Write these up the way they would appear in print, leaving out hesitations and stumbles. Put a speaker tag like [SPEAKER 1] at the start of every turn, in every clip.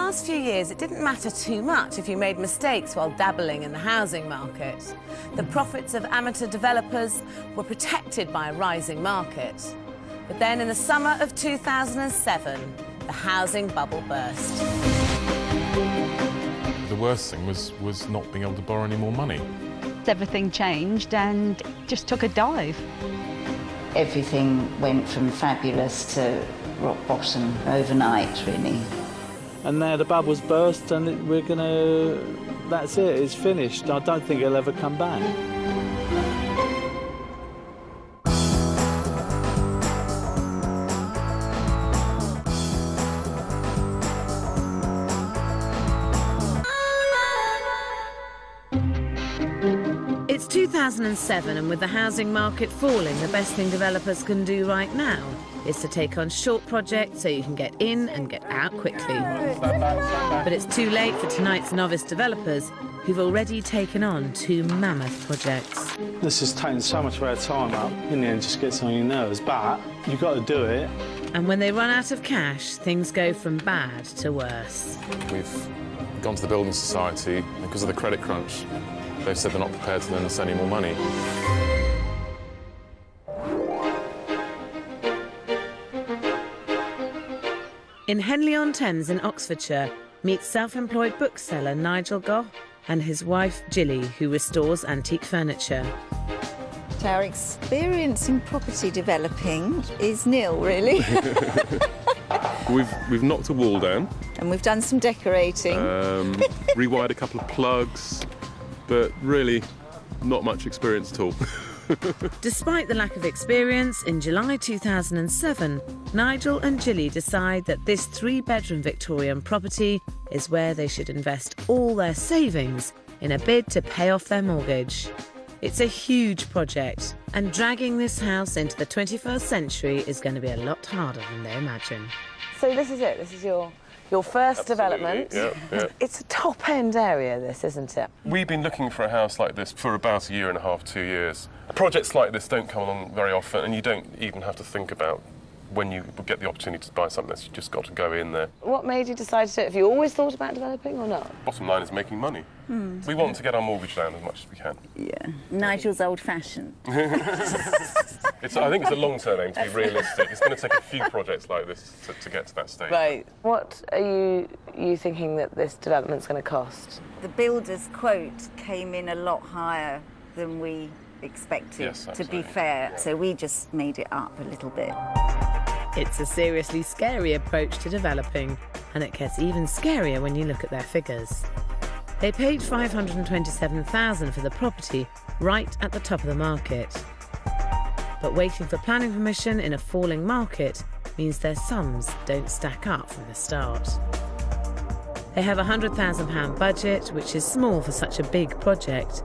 [SPEAKER 1] last few years, it didn't matter too much if you made mistakes while dabbling in the housing market. The profits of amateur developers were protected by a rising market. But then in the summer of 2007, the housing bubble burst.
[SPEAKER 2] The worst thing was not being able to borrow any more money.
[SPEAKER 3] Everything changed and just took a dive.
[SPEAKER 4] Everything went from fabulous to rock bottom overnight, really.
[SPEAKER 5] And now the bubble's burst and that's it, it's finished. I don't think it'll ever come back.
[SPEAKER 1] It's 2007, and with the housing market falling, the best thing developers can do right now is to take on short projects so you can get in and get out quickly. But it's too late for tonight's novice developers who've already taken on 2 mammoth projects.
[SPEAKER 5] This has taken so much of our time up. In the end, just gets on your nerves, but you've got to do it.
[SPEAKER 1] And when they run out of cash, things go from bad to worse.
[SPEAKER 2] We've gone to the Building Society, and because of the credit crunch, they've said they're not prepared to lend us any more money.
[SPEAKER 1] In Henley-on-Thames in Oxfordshire, meet self-employed bookseller Nigel Gough and his wife Gilly, who restores antique furniture.
[SPEAKER 6] Our experience in property developing is nil, really.
[SPEAKER 2] We've knocked a wall down.
[SPEAKER 6] And we've done some decorating.
[SPEAKER 2] Rewired a couple of plugs, but really not much experience at all.
[SPEAKER 1] Despite the lack of experience, in July 2007, Nigel and Gilly decide that this 3-bedroom Victorian property is where they should invest all their savings in a bid to pay off their mortgage. It's a huge project, and dragging this house into the 21st century is going to be a lot harder than they imagine. So this is it, this is your first development.
[SPEAKER 2] Yeah.
[SPEAKER 1] It's a top-end area, this, isn't it?
[SPEAKER 2] We've been looking for a house like this for about 1.5 years, 2 years. Projects like this don't come along very often, and you don't even have to think about when you get the opportunity to buy something. You just got to go in there.
[SPEAKER 1] What made you decide to do it? Have you always thought about developing or not?
[SPEAKER 2] Bottom line is making money. We want to get our mortgage down as much as we can.
[SPEAKER 4] Yeah. Nigel's old-fashioned.
[SPEAKER 2] I think it's a long-term aim, to be realistic. It's going to take a few projects like this to get to that stage.
[SPEAKER 1] Right. What are you thinking that this development's going to cost?
[SPEAKER 4] The builder's quote came in a lot higher than we expected,
[SPEAKER 2] Yes,
[SPEAKER 4] to
[SPEAKER 2] absolutely.
[SPEAKER 4] be fair. So we just made it up a little bit.
[SPEAKER 1] It's a seriously scary approach to developing, and it gets even scarier when you look at their figures. They paid $527,000 for the property, right at the top of the market. But waiting for planning permission in a falling market means their sums don't stack up from the start. They have a £100,000 budget, which is small for such a big project,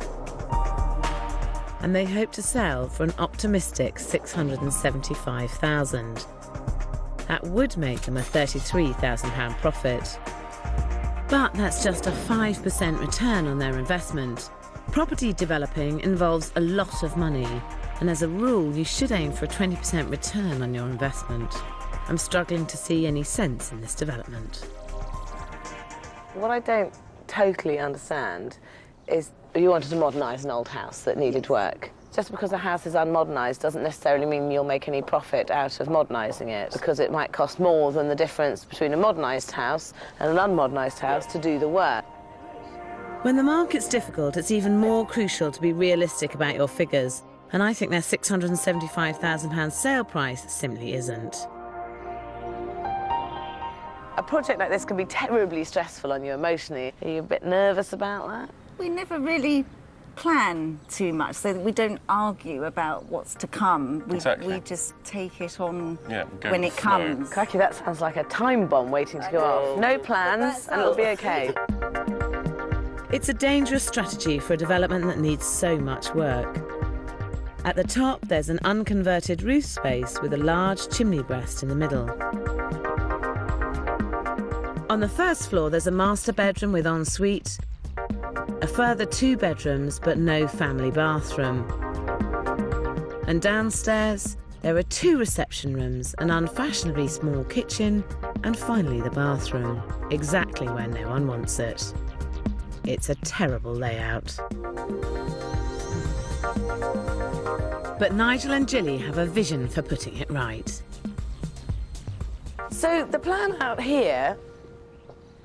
[SPEAKER 1] and they hope to sell for an optimistic $675,000. That would make them a £33,000 profit. But that's just a 5% return on their investment. Property developing involves a lot of money, and as a rule, you should aim for a 20% return on your investment. I'm struggling to see any sense in this development. What I don't totally understand is you wanted to modernise an old house that needed work. Just because a house is unmodernised doesn't necessarily mean you'll make any profit out of modernising it, because it might cost more than the difference between a modernised house and an unmodernised house to do the work. When the market's difficult, it's even more crucial to be realistic about your figures, and I think their £675,000 sale price simply isn't. A project like this can be terribly stressful on you emotionally. Are you a bit nervous about that?
[SPEAKER 4] We never really plan too much, so that we don't argue about what's to come.
[SPEAKER 2] Exactly.
[SPEAKER 4] We just take it on
[SPEAKER 2] go
[SPEAKER 4] when
[SPEAKER 2] with
[SPEAKER 4] it
[SPEAKER 2] the flow.
[SPEAKER 4] comes.
[SPEAKER 1] Crikey, that sounds like a time bomb waiting to go off. No plans, and it'll be okay. It's a dangerous strategy for a development that needs so much work. At the top, there's an unconverted roof space with a large chimney breast in the middle. On the first floor, there's a master bedroom with ensuite, a further 2 bedrooms but no family bathroom. And downstairs, there are 2 reception rooms, an unfashionably small kitchen And finally the bathroom, exactly where no one wants it. It's a terrible layout. But Nigel and Gilly have a vision for putting it right.
[SPEAKER 7] So the plan out here,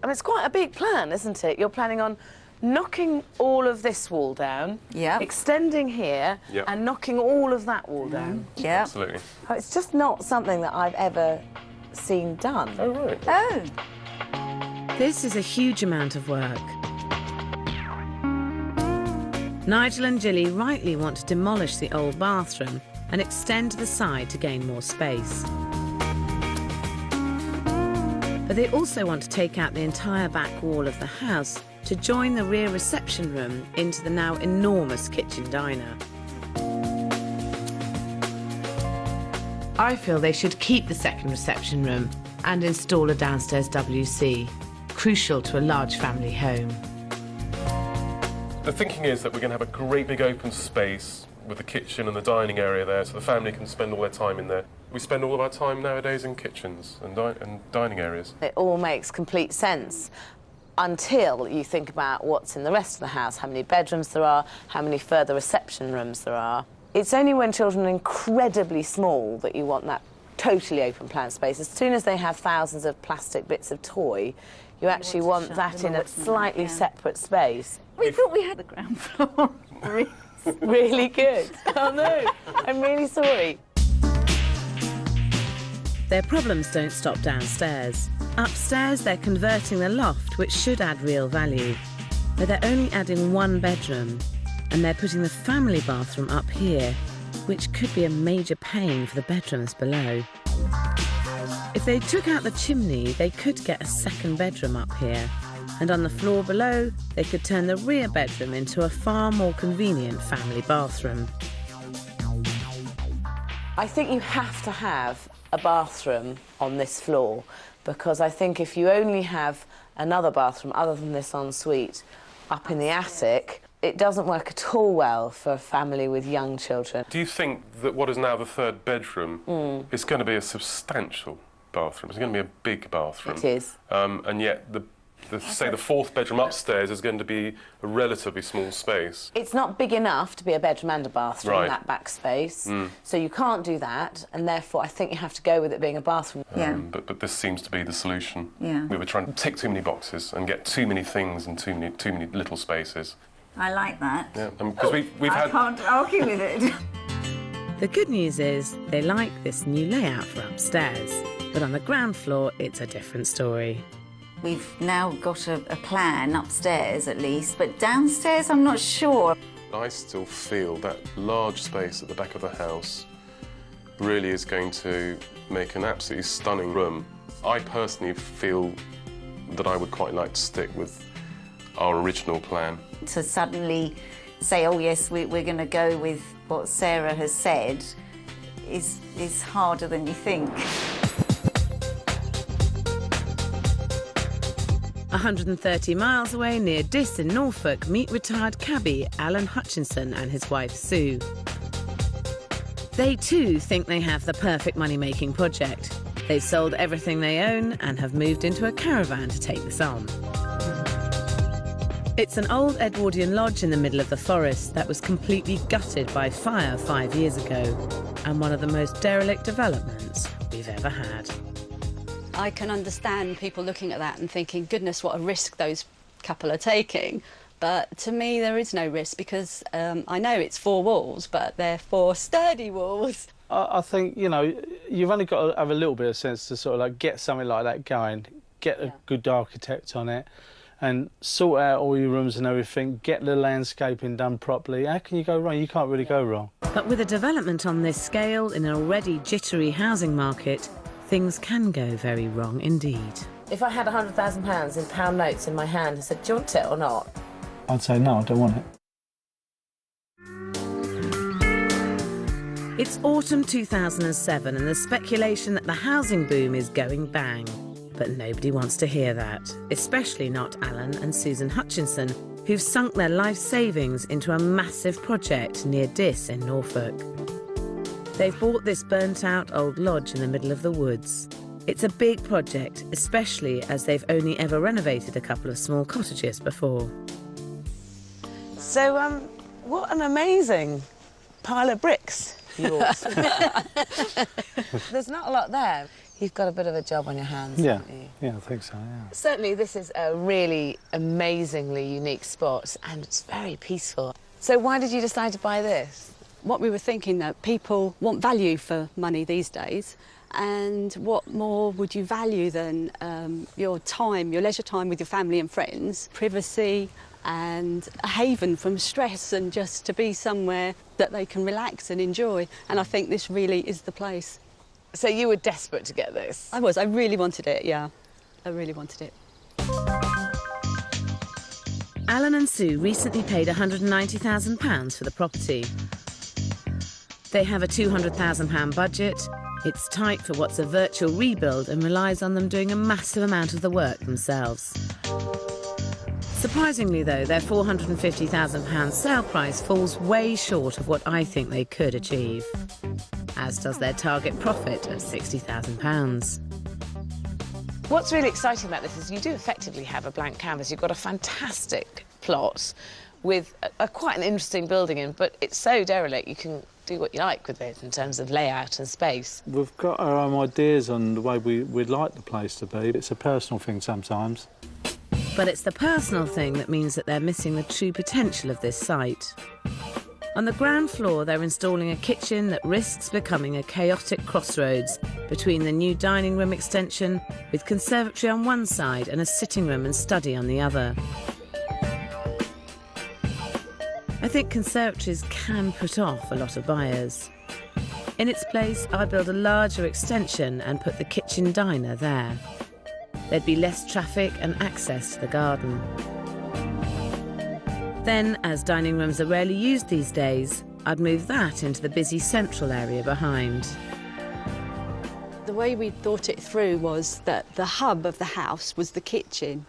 [SPEAKER 7] I mean, it's quite a big plan, isn't it? You're planning on knocking all of this wall down,
[SPEAKER 4] Yep.
[SPEAKER 7] extending here,
[SPEAKER 2] Yep.
[SPEAKER 7] and knocking all of that wall down.
[SPEAKER 4] Yeah.
[SPEAKER 2] Absolutely.
[SPEAKER 7] Oh, it's just not something that I've ever seen done.
[SPEAKER 2] Oh, right.
[SPEAKER 4] Oh.
[SPEAKER 1] This is a huge amount of work. Nigel and Gilly rightly want to demolish the old bathroom and extend to the side to gain more space. But they also want to take out the entire back wall of the house to join the rear reception room into the now enormous kitchen diner. I feel they should keep the second reception room and install a downstairs WC, crucial to a large family home.
[SPEAKER 2] The thinking is that we're going to have a great big open space with the kitchen and the dining area there, so the family can spend all their time in there. We spend all of our time nowadays in kitchens and dining areas.
[SPEAKER 7] It all makes complete sense until you think about what's in the rest of the house, how many bedrooms there are, how many further reception rooms there are. It's only when children are incredibly small that you want that totally open plan space. As soon as they have thousands of plastic bits of toy, you actually want that in a slightly separate space.
[SPEAKER 4] We thought we had the ground floor.
[SPEAKER 7] Really good. Oh no, I'm really sorry.
[SPEAKER 1] Their problems don't stop downstairs. Upstairs, they're converting the loft, which should add real value. But they're only adding one bedroom, and they're putting the family bathroom up here, which could be a major pain for the bedrooms below. If they took out the chimney, they could get a second bedroom up here. And on the floor below, they could turn the rear bedroom into a far more convenient family bathroom.
[SPEAKER 7] I think you have to have a bathroom on this floor, because I think if you only have another bathroom other than this ensuite up in the attic, it doesn't work at all well for a family with young children.
[SPEAKER 2] Do you think that what is now the third bedroom is going to be a substantial bathroom? It's going to be a big bathroom.
[SPEAKER 7] It is.
[SPEAKER 2] And yet, say the fourth bedroom upstairs is going to be a relatively small space.
[SPEAKER 7] It's not big enough to be a bedroom and a bathroom,
[SPEAKER 2] Right.
[SPEAKER 7] that back space. So you can't do that, and therefore I think you have to go with it being a bathroom.
[SPEAKER 4] Yeah.
[SPEAKER 2] But this seems to be the solution.
[SPEAKER 4] Yeah.
[SPEAKER 2] We were trying to tick too many boxes and get too many things in too many little spaces.
[SPEAKER 4] I like that.
[SPEAKER 2] Yeah, because we've
[SPEAKER 4] I
[SPEAKER 2] had.
[SPEAKER 4] can't argue with it.
[SPEAKER 1] The good news is they like this new layout for upstairs, but on the ground floor, it's a different story.
[SPEAKER 4] We've now got a plan upstairs at least, but downstairs I'm not sure.
[SPEAKER 2] I still feel that large space at the back of the house really is going to make an absolutely stunning room. I personally feel that I would quite like to stick with our original plan.
[SPEAKER 4] To suddenly say, oh yes, we're going to go with what Sarah has said is harder than you think.
[SPEAKER 1] 130 miles away near Diss in Norfolk, meet retired cabbie Alan Hutchinson and his wife Sue. They too think they have the perfect money-making project. They've sold everything they own and have moved into a caravan to take this on. It's an old Edwardian lodge in the middle of the forest that was completely gutted by fire 5 years ago, and one of the most derelict developments we've ever had.
[SPEAKER 8] I can understand people looking at that and thinking, goodness, what a risk those couple are taking. But to me, there is no risk because I know it's 4 walls, but they're 4 sturdy walls.
[SPEAKER 5] I think, you know, you've only got to have a little bit of sense to sort of like get something like that going, get a good architect on it and sort out all your rooms and everything, get the landscaping done properly. How can you go wrong? You can't really go wrong.
[SPEAKER 1] But with a development on this scale in an already jittery housing market, things can go very wrong indeed.
[SPEAKER 7] If I had £100,000 in pound notes in my hand and said, do you want it or not?
[SPEAKER 5] I'd say no, I don't want it.
[SPEAKER 1] It's autumn 2007 and there's speculation that the housing boom is going bang. But nobody wants to hear that, especially not Alan and Susan Hutchinson, who've sunk their life savings into a massive project near Diss in Norfolk. They've bought this burnt-out old lodge in the middle of the woods. It's a big project, especially as they've only ever renovated a couple of small cottages before.
[SPEAKER 7] So, what an amazing pile of bricks you all. There's not a lot there. You've got a bit of a job on your hands,
[SPEAKER 5] Yeah,
[SPEAKER 7] haven't you?
[SPEAKER 5] yeah, I think so, yeah.
[SPEAKER 7] Certainly, this is a really amazingly unique spot, and it's very peaceful. So why did you decide to buy this?
[SPEAKER 8] What we were thinking, that people want value for money these days, and what more would you value than your time, your leisure time with your family and friends, privacy and a haven from stress, and just to be somewhere that they can relax and enjoy. And I think this really is the place.
[SPEAKER 7] So you were desperate to get this?
[SPEAKER 8] I really wanted it, yeah. I really wanted it.
[SPEAKER 1] Alan and Sue recently paid £190,000 for the property. They have a £200,000 budget. It's tight for what's a virtual rebuild and relies on them doing a massive amount of the work themselves. Surprisingly, though, their £450,000 sale price falls way short of what I think they could achieve, as does their target profit of £60,000.
[SPEAKER 7] What's really exciting about this is you do effectively have a blank canvas. You've got a fantastic plot with quite an interesting building in, but it's so derelict you can do what you like with it in terms of layout and space.
[SPEAKER 5] We've got our own ideas on the way we'd like the place to be. It's a personal thing sometimes.
[SPEAKER 1] But it's the personal thing that means that they're missing the true potential of this site. On the ground floor, they're installing a kitchen that risks becoming a chaotic crossroads between the new dining room extension, with conservatory on one side and a sitting room and study on the other. I think conservatories can put off a lot of buyers. In its place, I'd build a larger extension and put the kitchen diner there. There'd be less traffic and access to the garden. Then, as dining rooms are rarely used these days, I'd move that into the busy central area behind.
[SPEAKER 8] The way we thought it through was that the hub of the house was the kitchen,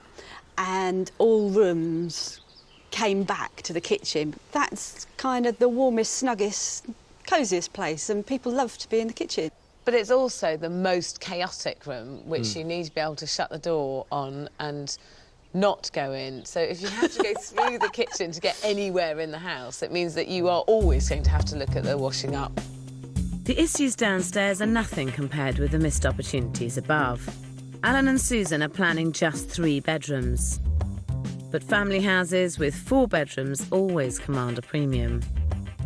[SPEAKER 8] and all rooms came back to the kitchen. That's kind of the warmest, snuggest, cosiest place, and people love to be in the kitchen.
[SPEAKER 7] But it's also the most chaotic room, which you need to be able to shut the door on and not go in. So if you have to go through the kitchen to get anywhere in the house, it means that you are always going to have to look at the washing up.
[SPEAKER 1] The issues downstairs are nothing compared with the missed opportunities above. Alan and Susan are planning just 3 bedrooms. But family houses with 4 bedrooms always command a premium.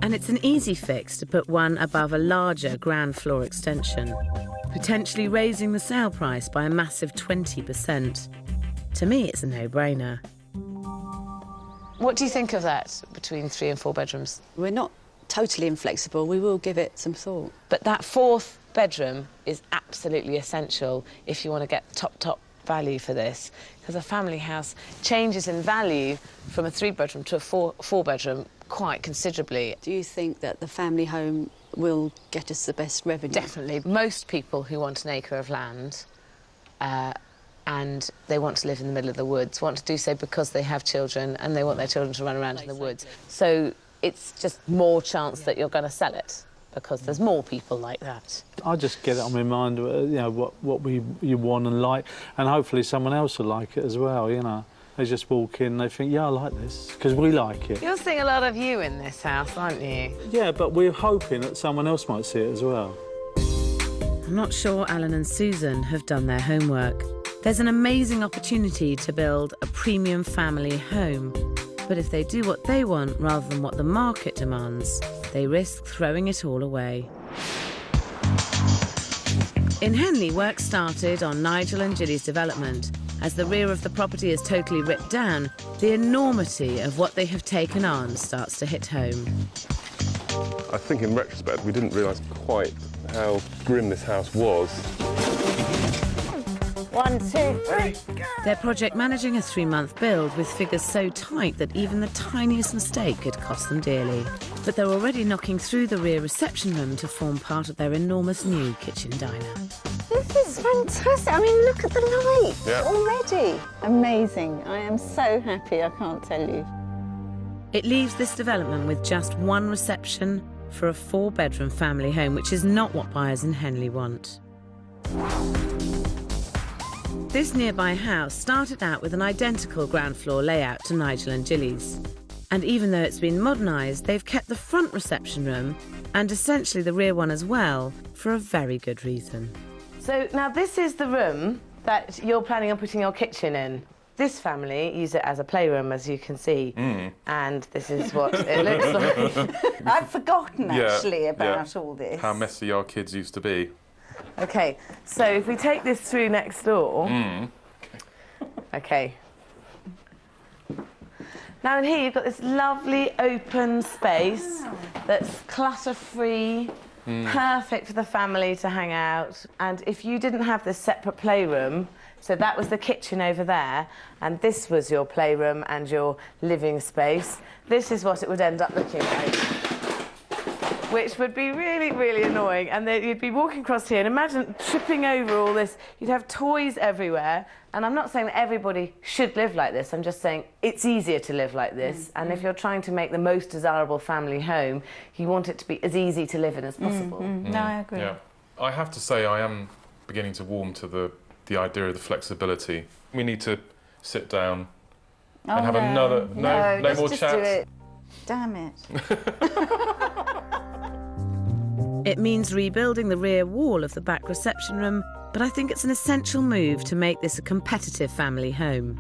[SPEAKER 1] And it's an easy fix to put one above a larger ground floor extension, potentially raising the sale price by a massive 20%. To me, it's a no-brainer.
[SPEAKER 7] What do you think of that, between 3 and 4 bedrooms?
[SPEAKER 8] We're not totally inflexible. We will give it some thought.
[SPEAKER 7] But that 4th bedroom is absolutely essential if you want to get top value for this, because a family house changes in value from a 3-bedroom to a 4-bedroom quite considerably.
[SPEAKER 8] Do you think that the family home will get us the best revenue?
[SPEAKER 7] Definitely. Most people who want an acre of land and they want to live in the middle of the woods want to do so because they have children and they want their children to run around in the woods. So it's just more chance that you're going to sell it, because there's more people like that.
[SPEAKER 5] I just get it on my mind, you know, what you want and like, and hopefully someone else will like it as well, you know. They just walk in and they think, yeah, I like this, because we like it.
[SPEAKER 7] You're seeing a lot of you in this house, aren't you?
[SPEAKER 5] Yeah, but we're hoping that someone else might see it as well.
[SPEAKER 1] I'm not sure Alan and Susan have done their homework. There's an amazing opportunity to build a premium family home. But if they do what they want rather than what the market demands, they risk throwing it all away. In Henley, work started on Nigel and Gilly's development. As the rear of the property is totally ripped down, the enormity of what they have taken on starts to hit home.
[SPEAKER 2] I think in retrospect, we didn't realise quite how grim this house was.
[SPEAKER 4] 1, 2, 3.
[SPEAKER 1] Their project managing a 3-month build with figures so tight that even the tiniest mistake could cost them dearly. But they're already knocking through the rear reception room to form part of their enormous new kitchen diner.
[SPEAKER 6] This is fantastic. I mean, look at the light
[SPEAKER 2] Yeah.
[SPEAKER 6] already. Amazing. I am so happy, I can't tell you.
[SPEAKER 1] It leaves this development with just 1 reception for a 4-bedroom family home, which is not what buyers in Henley want. This nearby house started out with an identical ground floor layout to Nigel and Gilly's. And even though it's been modernised, they've kept the front reception room and essentially the rear one as well, for a very good reason.
[SPEAKER 7] So now this is the room that you're planning on putting your kitchen in. This family use it as a playroom, as you can see, and this is what it looks like.
[SPEAKER 4] I've forgotten, actually, about all this.
[SPEAKER 9] How messy our kids used to be.
[SPEAKER 7] OK, so if we take this through next door... OK. Now in here you've got this lovely open space that's clutter-free, perfect for the family to hang out. And if you didn't have this separate playroom, so that was the kitchen over there, and this was your playroom and your living space, this is what it would end up looking like. Which would be really, really annoying. And then you'd be walking across here and imagine tripping over all this. You'd have toys everywhere. And I'm not saying that everybody should live like this. I'm just saying it's easier to live like this. And if you're trying to make the most desirable family home, you want it to be as easy to live in as possible.
[SPEAKER 4] No, I agree.
[SPEAKER 9] Yeah. I have to say I am beginning to warm to the idea of the flexibility. We need to sit down and have another... No more
[SPEAKER 4] just
[SPEAKER 9] chat.
[SPEAKER 4] do it. Damn it.
[SPEAKER 1] It means rebuilding the rear wall of the back reception room, but I think it's an essential move to make this a competitive family home.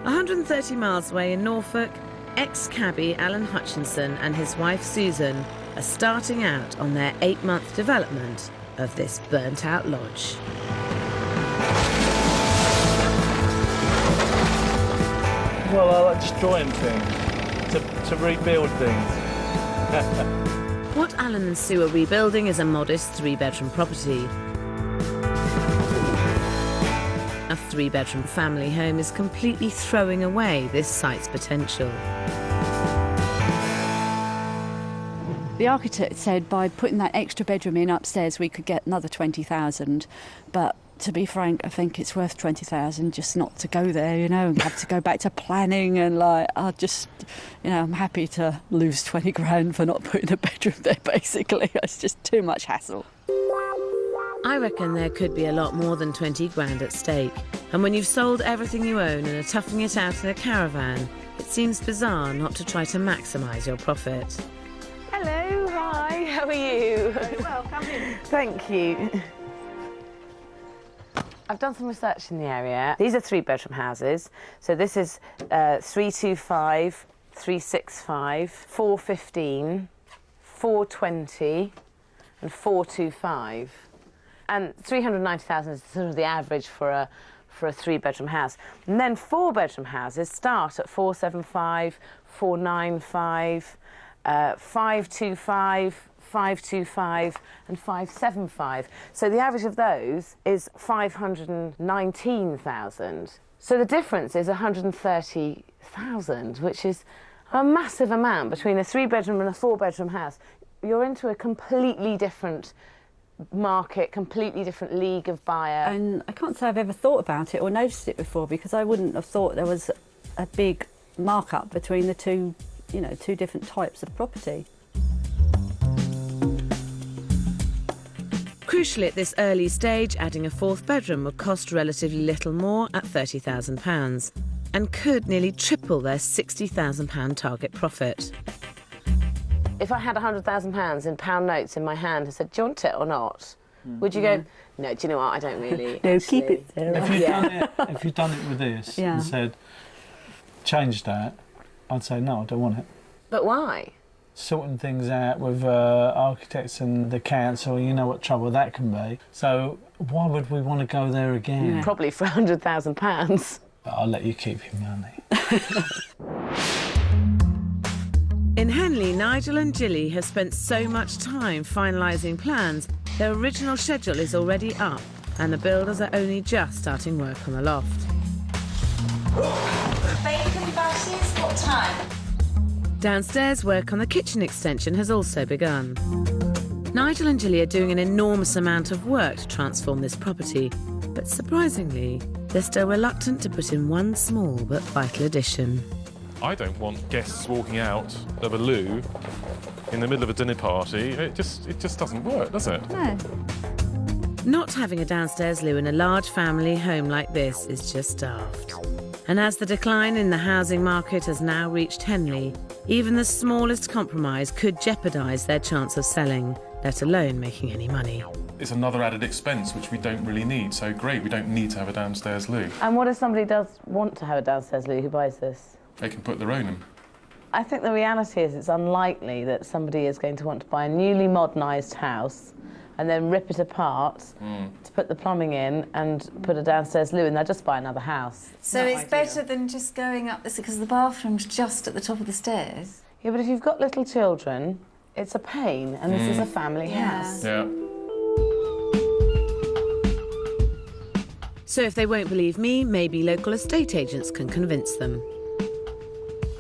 [SPEAKER 1] 130 miles away in Norfolk, ex-cabbie Alan Hutchinson and his wife Susan are starting out on their 8-month development of this burnt-out lodge.
[SPEAKER 5] Well, I like destroying things, to rebuild things.
[SPEAKER 1] What Alan and Sue are rebuilding is a modest 3-bedroom property. A 3-bedroom family home is completely throwing away this site's potential.
[SPEAKER 8] The architect said by putting that extra bedroom in upstairs we could get another 20,000, but to be frank, I think it's worth 20,000 just not to go there, you know, and have to go back to planning and I'm happy to lose 20 grand for not putting a bedroom there, basically. It's just too much hassle.
[SPEAKER 1] I reckon there could be a lot more than 20 grand at stake. And when you've sold everything you own and are toughing it out in a caravan, it seems bizarre not to try to maximise your profit.
[SPEAKER 7] Hello, hi, how are you?
[SPEAKER 4] Very well, come in.
[SPEAKER 7] Thank you. I've done some research in the area. These are 3-bedroom houses. So this is 325, 365, 415, 420 and 425. And 390,000 is sort of the average for a 3-bedroom house. And then 4-bedroom houses start at 475, 495, 525, 525 and 575. So the average of those is 519,000. So the difference is 130,000, which is a massive amount between a 3-bedroom and a 4-bedroom house. You're into a completely different market, completely different league of buyer.
[SPEAKER 3] And I can't say I've ever thought about it or noticed it before, because I wouldn't have thought there was a big markup between the two different types of property.
[SPEAKER 1] Crucially, at this early stage, adding a 4th bedroom would cost relatively little more at £30,000 and could nearly triple their £60,000 target profit.
[SPEAKER 7] If I had £100,000 in pound notes in my hand and said, do you want it or not? Would you go, no, do you know what, I don't really.
[SPEAKER 3] No,
[SPEAKER 7] actually.
[SPEAKER 3] keep it there.
[SPEAKER 5] If you'd done it with this and said, change that, I'd say, no, I don't want it.
[SPEAKER 7] But why?
[SPEAKER 5] Sorting things out with architects and the council, you know what trouble that can be. So why would we want to go there again?
[SPEAKER 7] Probably for £100,000.
[SPEAKER 5] But I'll let you keep your money.
[SPEAKER 1] In Henley, Nigel and Gilly have spent so much time finalising plans, their original schedule is already up and the builders are only just starting work on the loft.
[SPEAKER 4] Bacon buses, what time?
[SPEAKER 1] Downstairs, work on the kitchen extension has also begun. Nigel and Gilly are doing an enormous amount of work to transform this property, but surprisingly, they're still reluctant to put in one small but vital addition.
[SPEAKER 9] I don't want guests walking out of a loo in the middle of a dinner party. It just doesn't work, does it?
[SPEAKER 6] No.
[SPEAKER 1] Not having a downstairs loo in a large family home like this is just daft. And as the decline in the housing market has now reached Henley, even the smallest compromise could jeopardise their chance of selling, let alone making any money.
[SPEAKER 9] It's another added expense which we don't really need, so great, we don't need to have a downstairs loo.
[SPEAKER 7] And what if somebody does want to have a downstairs loo? Who buys this?
[SPEAKER 9] They can put their own in.
[SPEAKER 7] I think the reality is it's unlikely that somebody is going to want to buy a newly modernised house and then rip it apart to put the plumbing in and put a downstairs loo in. They'll just buy another house.
[SPEAKER 6] So it's better than just going up this, because the bathroom's just at the top of the stairs.
[SPEAKER 7] Yeah, but if you've got little children, it's a pain, and this is a family house.
[SPEAKER 9] Yeah.
[SPEAKER 1] So if they won't believe me, maybe local estate agents can convince them.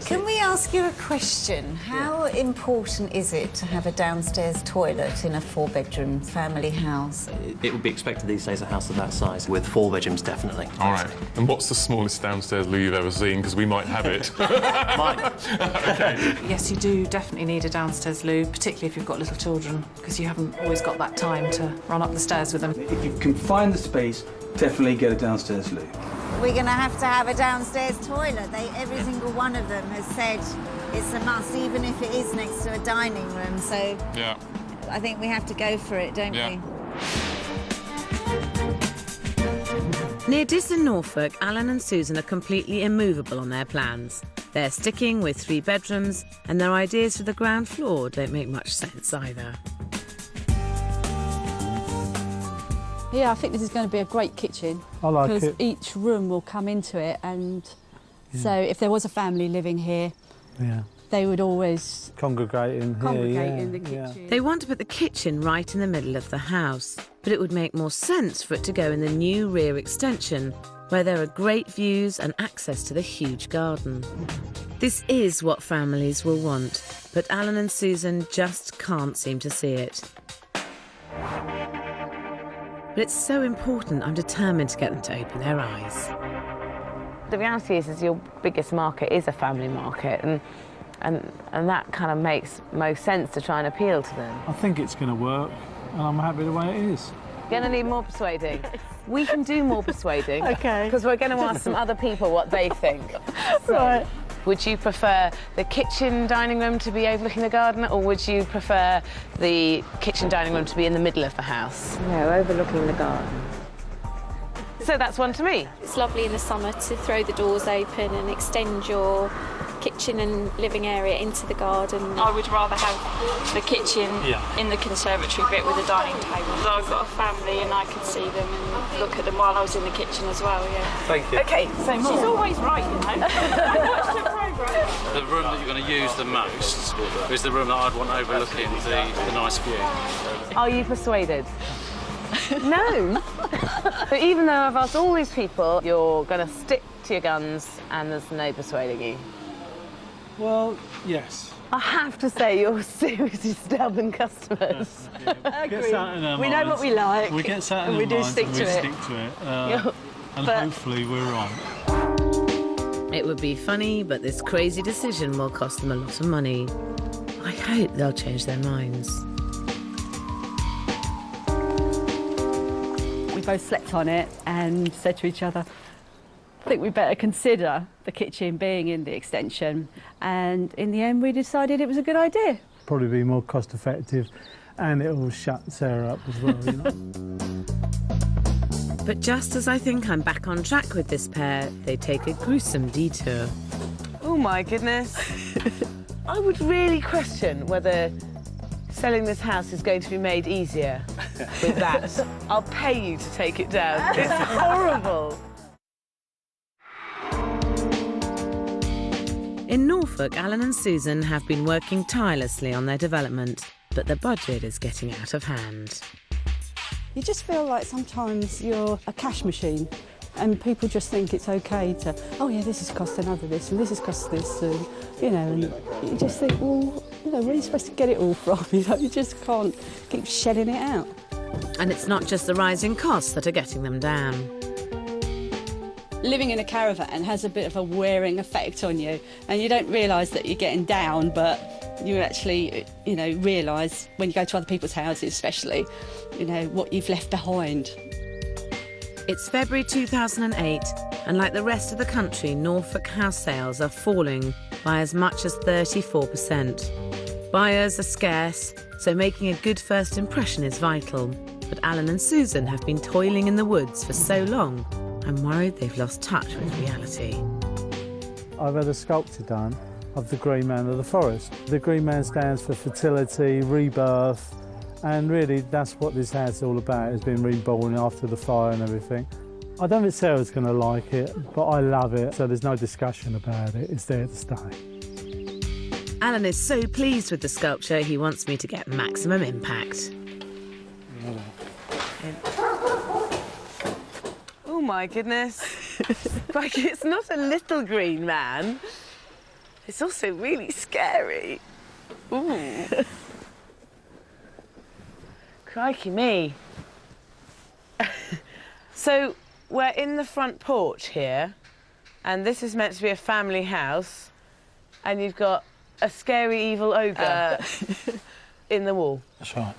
[SPEAKER 6] Can we ask you a question? How important is it to have a downstairs toilet in a 4-bedroom family house?
[SPEAKER 10] It would be expected these days, a house of that size, with 4 bedrooms, definitely.
[SPEAKER 9] All right. And what's the smallest downstairs loo you've ever seen? Because we might have it.
[SPEAKER 10] Mine.
[SPEAKER 9] OK.
[SPEAKER 11] Yes, you do definitely need a downstairs loo, particularly if you've got little children, because you haven't always got that time to run up the stairs with them.
[SPEAKER 12] If you can find the space, definitely get a downstairs loo.
[SPEAKER 6] We're going to have a downstairs toilet. Every single one of them has said it's a must, even if it is next to a dining room. So
[SPEAKER 9] Yeah.
[SPEAKER 6] I think we have to go for it, don't we?
[SPEAKER 1] Near Diss in Norfolk, Alan and Susan are completely immovable on their plans. They're sticking with 3 bedrooms, and their ideas for the ground floor don't make much sense either.
[SPEAKER 3] Yeah, I think this is going to be a great kitchen.
[SPEAKER 5] I like it.
[SPEAKER 3] Because each room will come into it, and so if there was a family living here, they would always
[SPEAKER 5] Congregate in
[SPEAKER 3] the kitchen.
[SPEAKER 1] They want to put the kitchen right in the middle of the house, but it would make more sense for it to go in the new rear extension, where there are great views and access to the huge garden. This is what families will want, but Alan and Susan just can't seem to see it. But it's so important, I'm determined to get them to open their eyes.
[SPEAKER 7] The reality is your biggest market is a family market, and that kind of makes most sense to try and appeal to them.
[SPEAKER 5] I think it's going to work, and I'm happy the way it is.
[SPEAKER 7] You're going to need more persuading. We can do more persuading.
[SPEAKER 3] OK.
[SPEAKER 7] Because we're going to ask some other people what they think.
[SPEAKER 3] Right.
[SPEAKER 7] Would you prefer the kitchen dining room to be overlooking the garden, or would you prefer the kitchen dining room to be in the middle of the house?
[SPEAKER 4] No, overlooking the garden.
[SPEAKER 7] So that's one to me.
[SPEAKER 13] It's lovely in the summer to throw the doors open and extend your kitchen and living area into the garden.
[SPEAKER 14] I would rather have the kitchen in the conservatory bit with the dining table. I've got a family and I could see them and look at them while I was in the kitchen as well,
[SPEAKER 5] Thank you.
[SPEAKER 14] OK, so she's always right, you know. I watched her programme.
[SPEAKER 15] The room that you're going to use the most is the room that I'd want overlooking the nice view.
[SPEAKER 7] Are you persuaded? No. But even though I've asked all these people, you're going to stick to your guns and there's no persuading you.
[SPEAKER 5] Well, yes.
[SPEAKER 7] I have to say, you're seriously stubborn customers.
[SPEAKER 3] We know what we like.
[SPEAKER 5] We get something
[SPEAKER 3] and we do stick to it.
[SPEAKER 5] And hopefully we're on.
[SPEAKER 1] It would be funny, but this crazy decision will cost them a lot of money. I hope they'll change their minds.
[SPEAKER 3] We both slept on it and said to each other, I think we better consider the kitchen being in the extension. And in the end, we decided it was a good idea.
[SPEAKER 5] Probably be more cost effective, and it'll shut Sarah up as well, you know.
[SPEAKER 1] But just as I think I'm back on track with this pair, they take a gruesome detour.
[SPEAKER 7] Oh my goodness. I would really question whether selling this house is going to be made easier with that. I'll pay you to take it down. It's horrible.
[SPEAKER 1] In Norfolk, Alan and Susan have been working tirelessly on their development, but the budget is getting out of hand.
[SPEAKER 3] You just feel like sometimes you're a cash machine and people just think it's OK to, oh yeah, this has cost another this and this has cost this, and, you know, and you just think, well, you know, where are you supposed to get it all from? You know, you just can't keep shelling it out.
[SPEAKER 1] And it's not just the rising costs that are getting them down.
[SPEAKER 3] Living in a caravan has a bit of a wearing effect on you, and you don't realise that you're getting down, but
[SPEAKER 8] You actually, realise when you go to other people's houses especially, what you've left behind.
[SPEAKER 1] It's February 2008, and like the rest of the country, Norfolk house sales are falling by as much as 34%. Buyers are scarce, so making a good first impression is vital. But Alan and Susan have been toiling in the woods for so long, I'm worried they've lost touch with reality.
[SPEAKER 5] I've had a sculpture done of the Green Man of the Forest. The Green Man stands for fertility, rebirth, and really that's what this house is all about. It's been reborn after the fire and everything. I don't think Sarah's going to like it, but I love it, so there's no discussion about it. It's there to stay.
[SPEAKER 1] Alan is so pleased with the sculpture, he wants me to get maximum impact.
[SPEAKER 7] Oh my goodness. Like, it's not a little green man. It's also really scary. Ooh. Crikey me. So, we're in the front porch here, and this is meant to be a family house, and you've got a scary evil ogre in the wall.
[SPEAKER 5] That's right.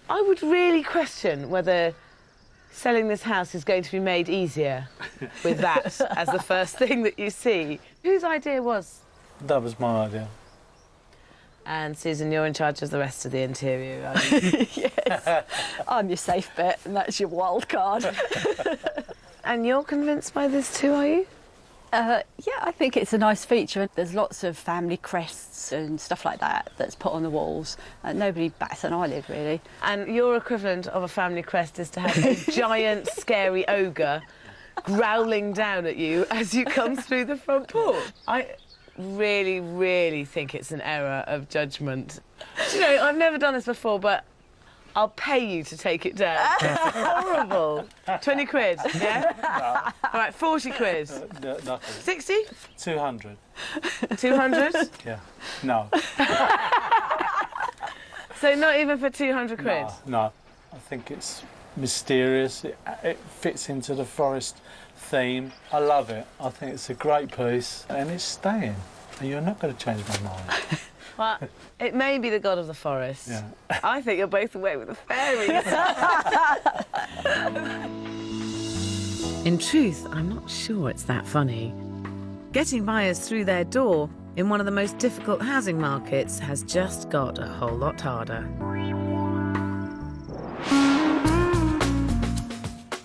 [SPEAKER 7] I would really question whether selling this house is going to be made easier with that as the first thing that you see. Whose idea was?
[SPEAKER 5] That was my idea.
[SPEAKER 7] And Susan, you're in charge of the rest of the interior, aren't you?
[SPEAKER 8] Yes. I'm your safe bet, and that's your wild card.
[SPEAKER 7] And you're convinced by this too, are you?
[SPEAKER 8] Yeah, I think it's a nice feature. There's lots of family crests and stuff like that that's put on the walls. Nobody bats an eyelid, really.
[SPEAKER 7] And your equivalent of a family crest is to have a giant, scary ogre growling down at you as you come through the front porch. I really, really think it's an error of judgment. Do you know, I've never done this before, but I'll pay you to take it down. It's horrible. 20 quid, yeah? No. All right, 40 quid.
[SPEAKER 5] Nothing.
[SPEAKER 7] 60?
[SPEAKER 5] 200.
[SPEAKER 7] 200?
[SPEAKER 5] Yeah. No.
[SPEAKER 7] So not even for 200 quid?
[SPEAKER 5] No. I think it's mysterious. It fits into the forest theme. I love it. I think it's a great piece, and it's staying. And you're not going to change my mind.
[SPEAKER 7] Well, it may be the god of the forest.
[SPEAKER 5] Yeah.
[SPEAKER 7] I think you're both away with the fairies.
[SPEAKER 1] In truth, I'm not sure it's that funny. Getting buyers through their door in one of the most difficult housing markets has just got a whole lot harder.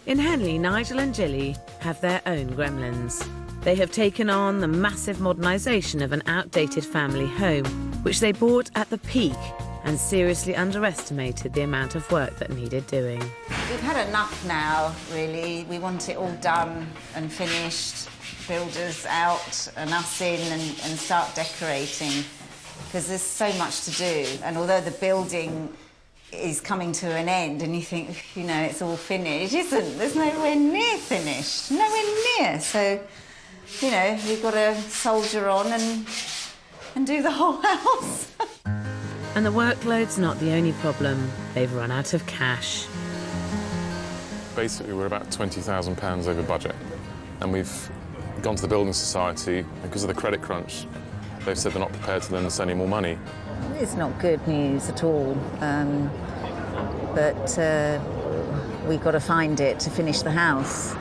[SPEAKER 1] In Henley, Nigel and Gilly have their own gremlins. They have taken on the massive modernisation of an outdated family home, which they bought at the peak and seriously underestimated the amount of work that needed doing.
[SPEAKER 4] We've had enough now, really. We want it all done and finished, builders out and us in and start decorating, because there's so much to do. And although the building is coming to an end and you think, it's all finished, it isn't. There's nowhere near finished, nowhere near. So, we've got to soldier on and do the whole house.
[SPEAKER 1] And the workload's not the only problem. They've run out of cash.
[SPEAKER 2] Basically, we're about £20,000 over budget, and we've gone to the Building Society, and because of the credit crunch, they've said they're not prepared to lend us any more money.
[SPEAKER 4] It's not good news at all, but we've got to find it to finish the house.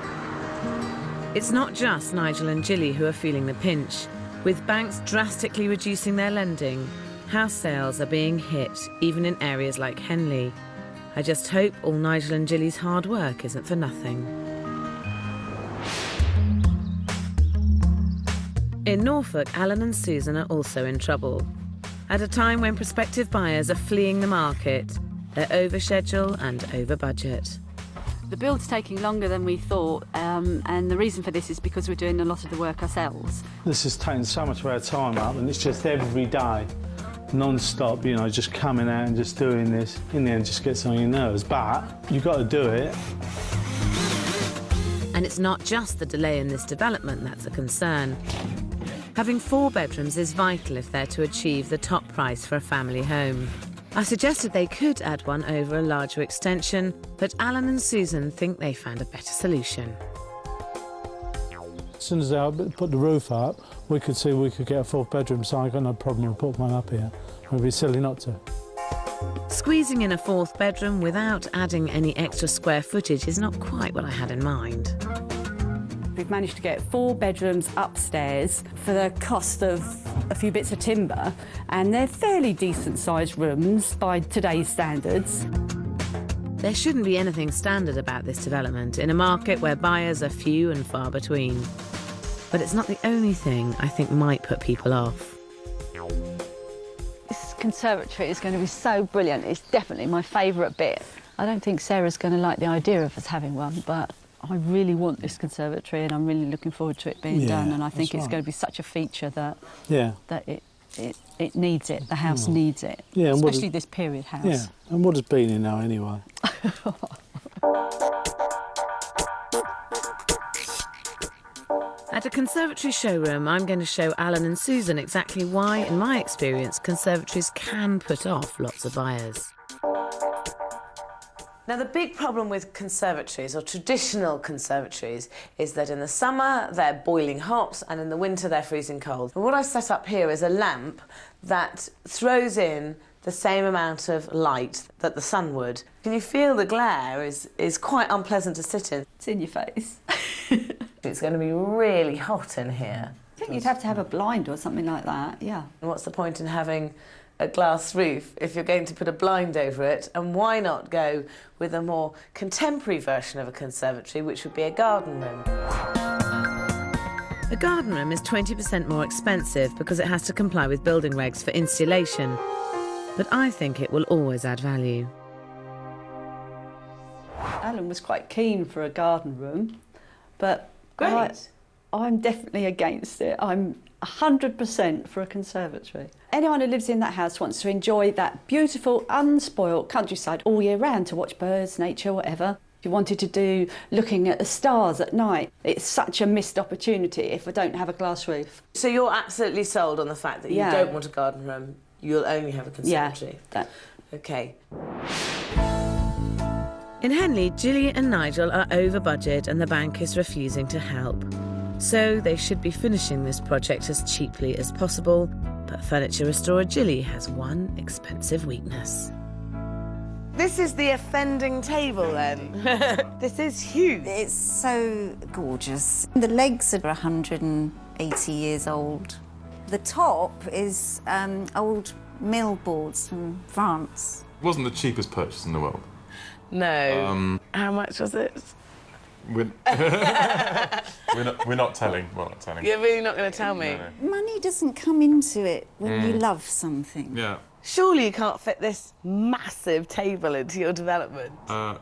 [SPEAKER 1] It's not just Nigel and Gilly who are feeling the pinch. With banks drastically reducing their lending, house sales are being hit, even in areas like Henley. I just hope all Nigel and Gilly's hard work isn't for nothing. In Norfolk, Alan and Susan are also in trouble. At a time when prospective buyers are fleeing the market, they're over schedule and over budget.
[SPEAKER 8] The build's taking longer than we thought, and the reason for this is because we're doing a lot of the work ourselves.
[SPEAKER 5] This is taking so much of our time up, and it's just every day, non-stop, just coming out and just doing this. In the end, just gets on your nerves, but you've got to do it.
[SPEAKER 1] And it's not just the delay in this development that's a concern. Having 4 bedrooms is vital if they're to achieve the top price for a family home. I suggested they could add one over a larger extension, but Alan and Susan think they found a better solution.
[SPEAKER 5] soon as I put the roof up, we could see we could get a 4th bedroom, so I got no problem with putting one up here. It would be silly not to.
[SPEAKER 1] Squeezing in a 4th bedroom without adding any extra square footage is not quite what I had in mind.
[SPEAKER 3] We've managed to get 4 bedrooms upstairs for the cost of a few bits of timber, and they're fairly decent-sized rooms by today's standards.
[SPEAKER 1] There shouldn't be anything standard about this development in a market where buyers are few and far between. But it's not the only thing I think might put people off.
[SPEAKER 8] This conservatory is going to be so brilliant. It's definitely my favourite bit. I don't think Sarah's going to like the idea of us having one, but I really want this conservatory and I'm really looking forward to it being done, and I think it's going to be such a feature that it needs it, the house needs it, especially this period house.
[SPEAKER 5] Yeah, and what has been in now anyway?
[SPEAKER 1] At a conservatory showroom, I'm going to show Alan and Susan exactly why, in my experience, conservatories can put off lots of buyers.
[SPEAKER 7] Now, the big problem with conservatories, or traditional conservatories, is that in the summer they're boiling hot and in the winter they're freezing cold. And what I've set up here is a lamp that throws in the same amount of light that the sun would. Can you feel the glare is quite unpleasant to sit in?
[SPEAKER 8] It's in your face.
[SPEAKER 7] It's going to be really hot in here.
[SPEAKER 8] I think you'd have to have a blind or something like that, yeah.
[SPEAKER 7] And what's the point in having a glass roof if you're going to put a blind over it? And why not go with a more contemporary version of a conservatory, which would be a garden room?
[SPEAKER 1] A garden room is 20% more expensive because it has to comply with building regs for installation, but I think it will always add value.
[SPEAKER 8] Alan was quite keen for a garden room, but I'm definitely against it. I'm 100% for a conservatory. Anyone who lives in that house wants to enjoy that beautiful, unspoilt countryside all year round, to watch birds, nature, whatever. If you wanted to do looking at the stars at night, it's such a missed opportunity if we don't have a glass roof.
[SPEAKER 7] So you're absolutely sold on the fact that you don't want a garden room, you'll only have a conservatory?
[SPEAKER 8] Yeah.
[SPEAKER 7] OK.
[SPEAKER 1] In Henley, Gilly and Nigel are over budget and the bank is refusing to help. So they should be finishing this project as cheaply as possible, but furniture restorer Gilly has one expensive weakness.
[SPEAKER 7] This is the offending table, then. This is huge.
[SPEAKER 4] It's so gorgeous. The legs are 180 years old. The top is old mill boards from France.
[SPEAKER 9] It wasn't the cheapest purchase in the world.
[SPEAKER 7] No. How much was it?
[SPEAKER 9] We're not telling. We're not telling.
[SPEAKER 7] You're really not going to tell me?
[SPEAKER 9] No.
[SPEAKER 4] Money doesn't come into it when you love something.
[SPEAKER 9] Yeah.
[SPEAKER 7] Surely you can't fit this massive table into your development?
[SPEAKER 9] No.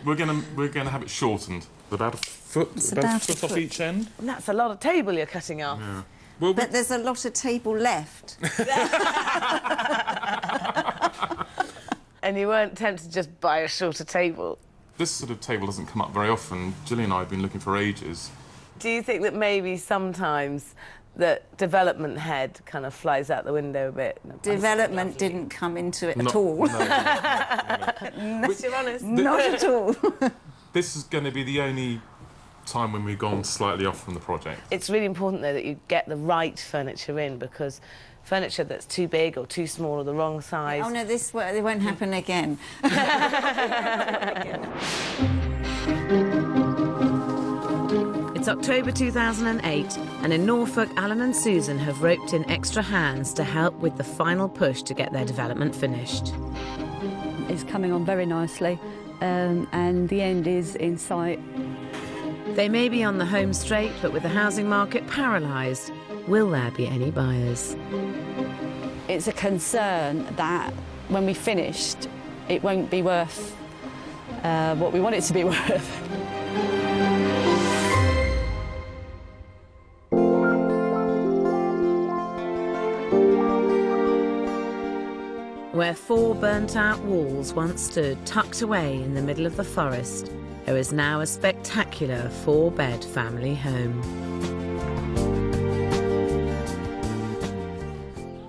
[SPEAKER 9] We're gonna have it shortened. About a foot.
[SPEAKER 4] It's
[SPEAKER 9] about a foot off each end.
[SPEAKER 7] And that's a lot of table you're cutting off.
[SPEAKER 9] Yeah. Well,
[SPEAKER 4] but there's a lot of table left.
[SPEAKER 7] And you weren't tempted to just buy a shorter table?
[SPEAKER 9] This sort of table doesn't come up very often. Gilly and I have been looking for ages.
[SPEAKER 7] Do you think that maybe sometimes the development head kind of flies out the window a bit?
[SPEAKER 4] Development didn't come into it at all.
[SPEAKER 9] No.
[SPEAKER 7] Unless you're honest.
[SPEAKER 4] Not at all.
[SPEAKER 9] This is going to be the only time when we've gone slightly off from the project.
[SPEAKER 7] It's really important, though, that you get the right furniture in, because furniture that's too big or too small or the wrong size...
[SPEAKER 4] Oh, no, it won't happen again.
[SPEAKER 1] It's October 2008, and in Norfolk, Alan and Susan have roped in extra hands to help with the final push to get their development finished.
[SPEAKER 3] It's coming on very nicely, and the end is in sight.
[SPEAKER 1] They may be on the home straight, but with the housing market paralysed, will there be any buyers?
[SPEAKER 8] It's a concern that when we finished, it won't be worth what we want it to be worth.
[SPEAKER 1] Where 4 burnt-out walls once stood tucked away in the middle of the forest, there is now a spectacular 4-bed family home.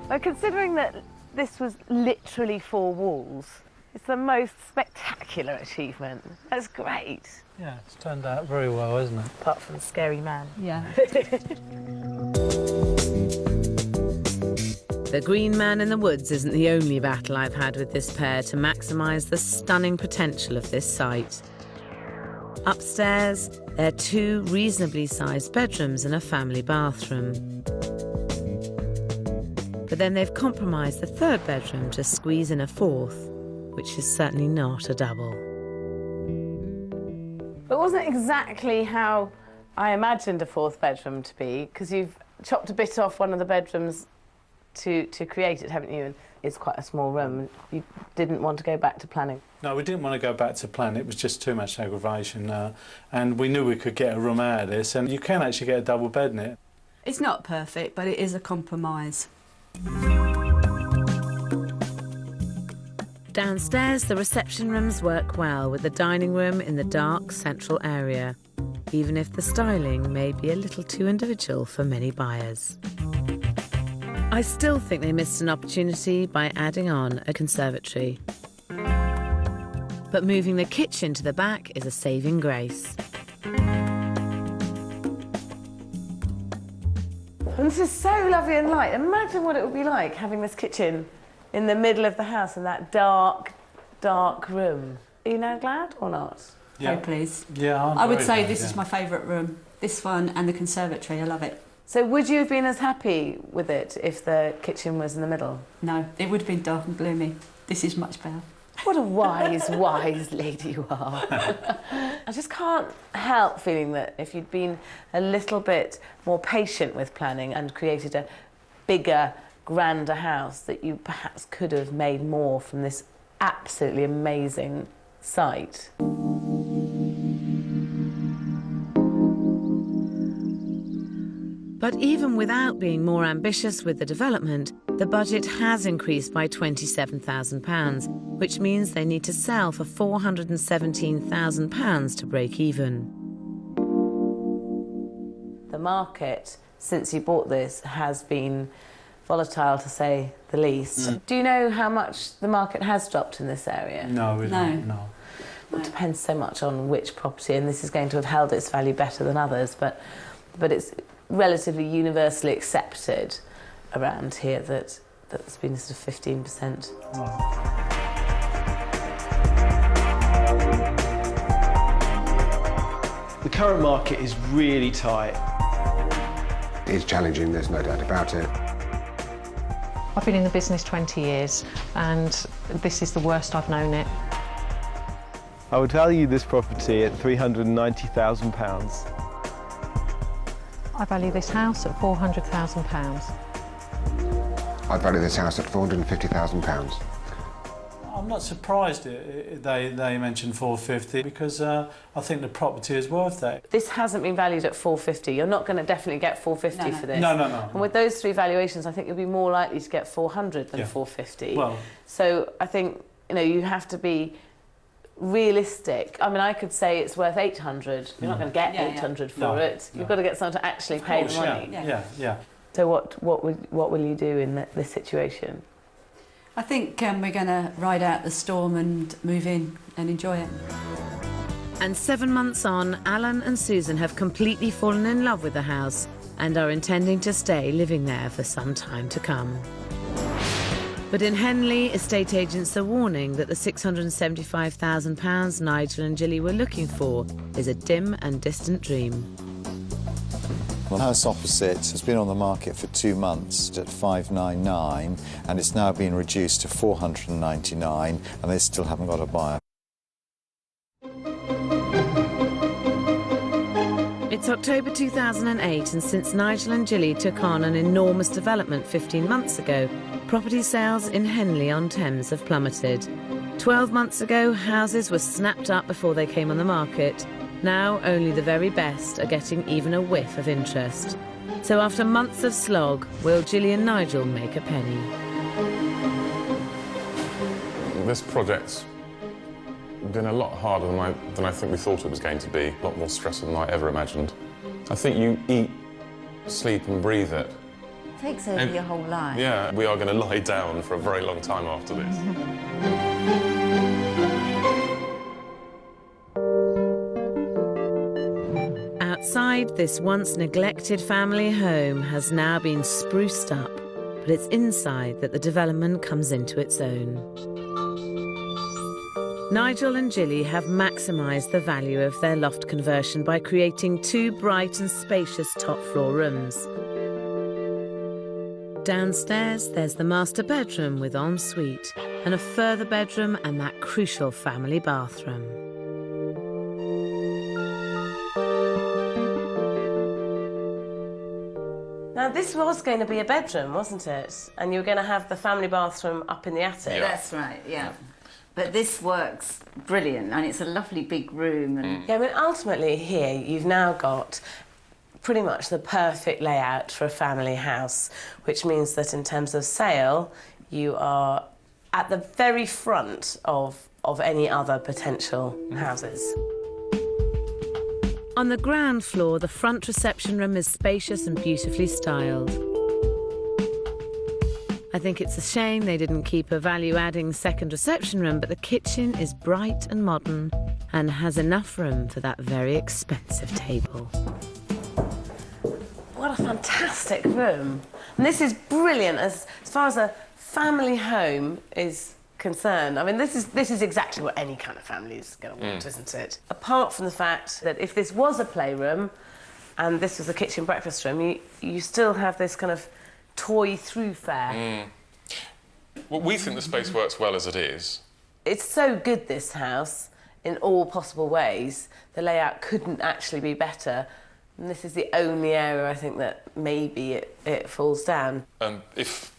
[SPEAKER 7] Well, considering that this was literally 4 walls, It's the most spectacular achievement. That's great.
[SPEAKER 5] Yeah, it's turned out very well, isn't it?
[SPEAKER 7] Apart from the scary man.
[SPEAKER 8] Yeah.
[SPEAKER 1] The green man in the woods isn't the only battle I've had with this pair to maximise the stunning potential of this site. Upstairs, there are 2 reasonably sized bedrooms and a family bathroom. But then they've compromised the 3rd bedroom to squeeze in a 4th, which is certainly not a double.
[SPEAKER 7] But it wasn't exactly how I imagined a 4th bedroom to be, because you've chopped a bit off one of the bedrooms to create it, haven't you? And it's quite a small room. You didn't want to go back to planning.
[SPEAKER 5] No, we didn't want to go back to plan. It was just too much aggravation. And we knew we could get a room out of this, and you can actually get a double bed in it.
[SPEAKER 8] It's not perfect, but it is a compromise.
[SPEAKER 1] Downstairs, the reception rooms work well, with the dining room in the dark central area, even if the styling may be a little too individual for many buyers. I still think they missed an opportunity by adding on a conservatory. But moving the kitchen to the back is a saving grace.
[SPEAKER 7] And this is so lovely and light. Imagine what it would be like having this kitchen in the middle of the house in that dark, dark room. Are you now glad or not?
[SPEAKER 5] Yeah.
[SPEAKER 8] Very pleased.
[SPEAKER 5] Yeah,
[SPEAKER 8] I would say this is my favourite room. This one and the conservatory, I love it.
[SPEAKER 7] So would you have been as happy with it if the kitchen was in the middle?
[SPEAKER 8] No, it would have been dark and gloomy. This is much better.
[SPEAKER 7] What a wise, wise lady you are. I just can't help feeling that if you'd been a little bit more patient with planning and created a bigger, grander house, that you perhaps could have made more from this absolutely amazing site.
[SPEAKER 1] But even without being more ambitious with the development, the budget has increased by £27,000, which means they need to sell for £417,000 to break even.
[SPEAKER 7] The market, since you bought this, has been volatile, to say the least. Do you know how much the market has dropped in this area?
[SPEAKER 5] No, we don't. No.
[SPEAKER 7] It depends so much on which property, and this is going to have held its value better than others, but it's relatively universally accepted around here that there's been sort of 15%.
[SPEAKER 12] The current market is really tight.
[SPEAKER 16] It's challenging, there's no doubt about it.
[SPEAKER 17] I've been in the business 20 years and this is the worst I've known it.
[SPEAKER 18] I would value this property at £390,000.
[SPEAKER 17] I value this house at £400,000.
[SPEAKER 16] I value this house at £450,000.
[SPEAKER 5] I'm not surprised they mentioned 450 because I think the property is worth that.
[SPEAKER 7] This hasn't been valued at 450. You're not going to definitely get 450 for this.
[SPEAKER 5] No.
[SPEAKER 7] And with those 3 valuations, I think you'll be more likely to get 400 than 450.
[SPEAKER 5] Well,
[SPEAKER 7] so I think you have to be realistic. I mean, I could say it's worth 800. You're not going to get 800 for it. You've got to get someone to actually pay the money.
[SPEAKER 5] Yeah.
[SPEAKER 7] So what will you do in this situation?
[SPEAKER 8] I think we're going to ride out the storm and move in and enjoy it.
[SPEAKER 1] And 7 months on, Alan and Susan have completely fallen in love with the house and are intending to stay living there for some time to come. But in Henley, estate agents are warning that the £675,000 Nigel and Gilly were looking for is a dim and distant dream.
[SPEAKER 19] The house opposite has been on the market for 2 months at $599, and it's now been reduced to $499, and they still haven't got a buyer.
[SPEAKER 1] It's October 2008, and since Nigel and Gilly took on an enormous development 15 months ago, property sales in Henley-on-Thames have plummeted. 12 months ago, houses were snapped up before they came on the market. Now, only the very best are getting even a whiff of interest. So after months of slog, will Gilly and Nigel make a penny?
[SPEAKER 2] This project's been a lot harder than I think we thought it was going to be. A lot more stressful than I ever imagined. I think you eat, sleep and breathe it.
[SPEAKER 4] It takes over your whole life.
[SPEAKER 2] Yeah, we are going to lie down for a very long time after this.
[SPEAKER 1] outside, this once neglected family home has now been spruced up, but it's inside that the development comes into its own. Nigel and Gilly have maximised the value of their loft conversion by creating 2 bright and spacious top-floor rooms. Downstairs, there's the master bedroom with ensuite, and a further bedroom and that crucial family bathroom.
[SPEAKER 7] Now, this was going to be a bedroom, wasn't it? And you were going to have the family bathroom up in the attic.
[SPEAKER 4] Yeah. That's right, yeah. But this works brilliant, and it's a lovely big room. And
[SPEAKER 7] Yeah, I mean, ultimately here you've now got pretty much the perfect layout for a family house, which means that in terms of sale, you are at the very front of any other potential houses.
[SPEAKER 1] On the ground floor, the front reception room is spacious and beautifully styled. I think it's a shame they didn't keep a value-adding second reception room, but the kitchen is bright and modern and has enough room for that very expensive table.
[SPEAKER 7] What a fantastic room. And this is brilliant as far as a family home is concerned. I mean, this is exactly what any kind of family is going to want, isn't it? Apart from the fact that if this was a playroom and this was a kitchen breakfast room, you still have this kind of toy thoroughfare.
[SPEAKER 9] Well, we think the space works well as it is.
[SPEAKER 7] It's so good, this house, in all possible ways. The layout couldn't actually be better. And this is the only area I think that maybe it falls down.
[SPEAKER 9] And if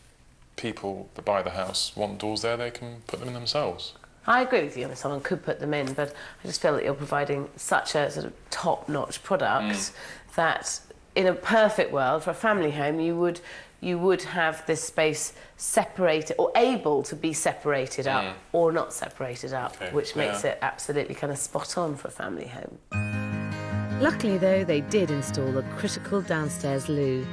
[SPEAKER 9] people that buy the house want doors there, they can put them in themselves.
[SPEAKER 7] I agree with you. I mean, someone could put them in, but I just feel that you're providing such a sort of top-notch product that in a perfect world, for a family home, you would have this space separated or able to be separated up or not separated up, which makes it absolutely kind of spot on for a family home.
[SPEAKER 1] Luckily, though, they did install the critical downstairs loo.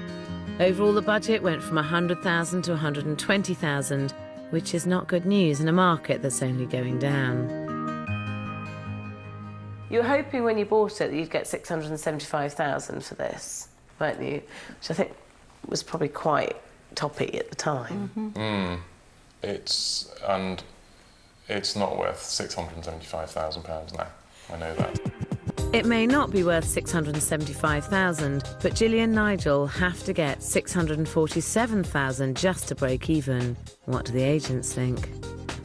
[SPEAKER 1] Overall, the budget went from £100,000 to £120,000, which is not good news in a market that's only going down.
[SPEAKER 7] You were hoping when you bought it that you'd get £675,000 for this, weren't you? Which I think was probably quite toppy at the time.
[SPEAKER 9] It's not worth £675,000 now. I know that.
[SPEAKER 1] It may not be worth £675,000, but Gilly and Nigel have to get £647,000 just to break even. What do the agents think?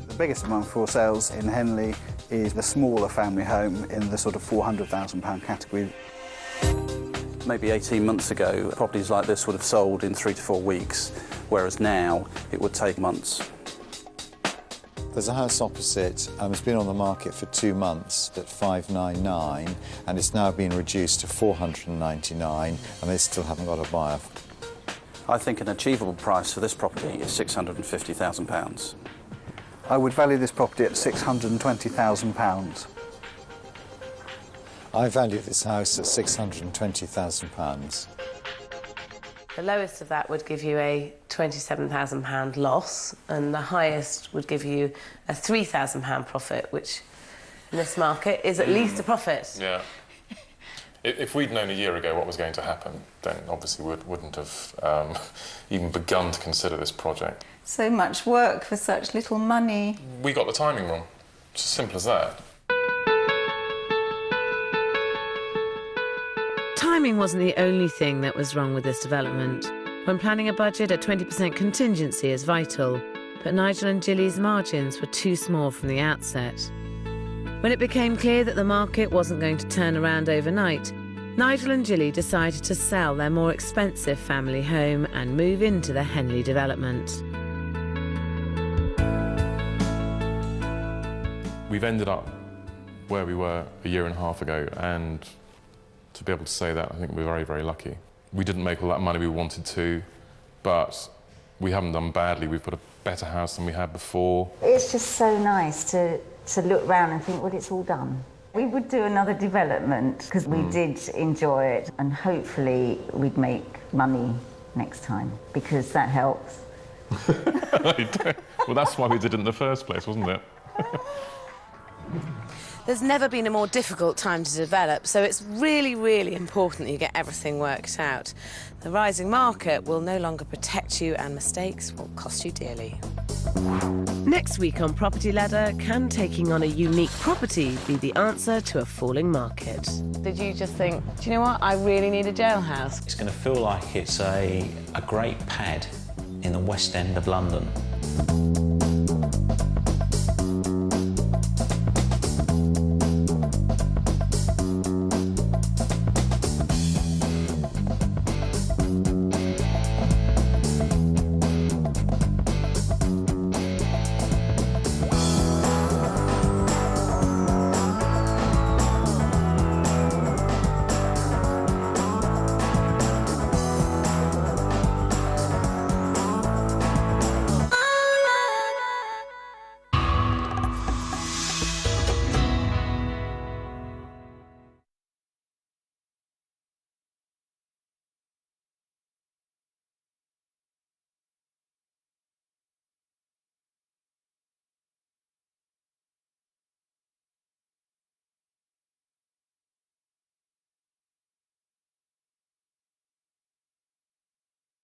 [SPEAKER 20] The biggest among for sales in Henley is the smaller family home in the sort of £400,000 category.
[SPEAKER 12] Maybe 18 months ago, properties like this would have sold in 3 to 4 weeks, whereas now it would take months.
[SPEAKER 19] There's a house opposite, it's been on the market for 2 months at $599, and it's now been reduced to $499, and they still haven't got a buyer.
[SPEAKER 12] I think an achievable price for this property is £650,000.
[SPEAKER 20] I would value this property at £620,000.
[SPEAKER 19] I value this house at £620,000.
[SPEAKER 7] The lowest of that would give you a £27,000 loss, and the highest would give you a £3,000 profit, which in this market is at least a profit.
[SPEAKER 9] Yeah. If we'd known a year ago what was going to happen, then obviously we wouldn't have even begun to consider this project.
[SPEAKER 4] So much work for such little money.
[SPEAKER 9] We got the timing wrong. It's as simple as that.
[SPEAKER 1] Timing wasn't the only thing that was wrong with this development. When planning a budget, a 20% contingency is vital, but Nigel and Gilly's margins were too small from the outset. When it became clear that the market wasn't going to turn around overnight, Nigel and Gilly decided to sell their more expensive family home and move into the Henley development.
[SPEAKER 9] We've ended up where we were a year and a half ago, and to be able to say that, I think we're very, very lucky. We didn't make all that money we wanted to, but we haven't done badly. We've got a better house than we had before.
[SPEAKER 4] It's just so nice to look round and think, well, it's all done. We would do another development because we did enjoy it, and hopefully we'd make money next time, because that helps.
[SPEAKER 9] Well, that's why we did it in the first place, wasn't it?
[SPEAKER 7] There's never been a more difficult time to develop, so it's really, really important that you get everything worked out. The rising market will no longer protect you, and mistakes will cost you dearly.
[SPEAKER 1] Next week on Property Ladder, can taking on a unique property be the answer to a falling market?
[SPEAKER 7] Did you just think, do you know what, I really need a jailhouse?
[SPEAKER 21] It's going to feel like it's a great pad in the West End of London.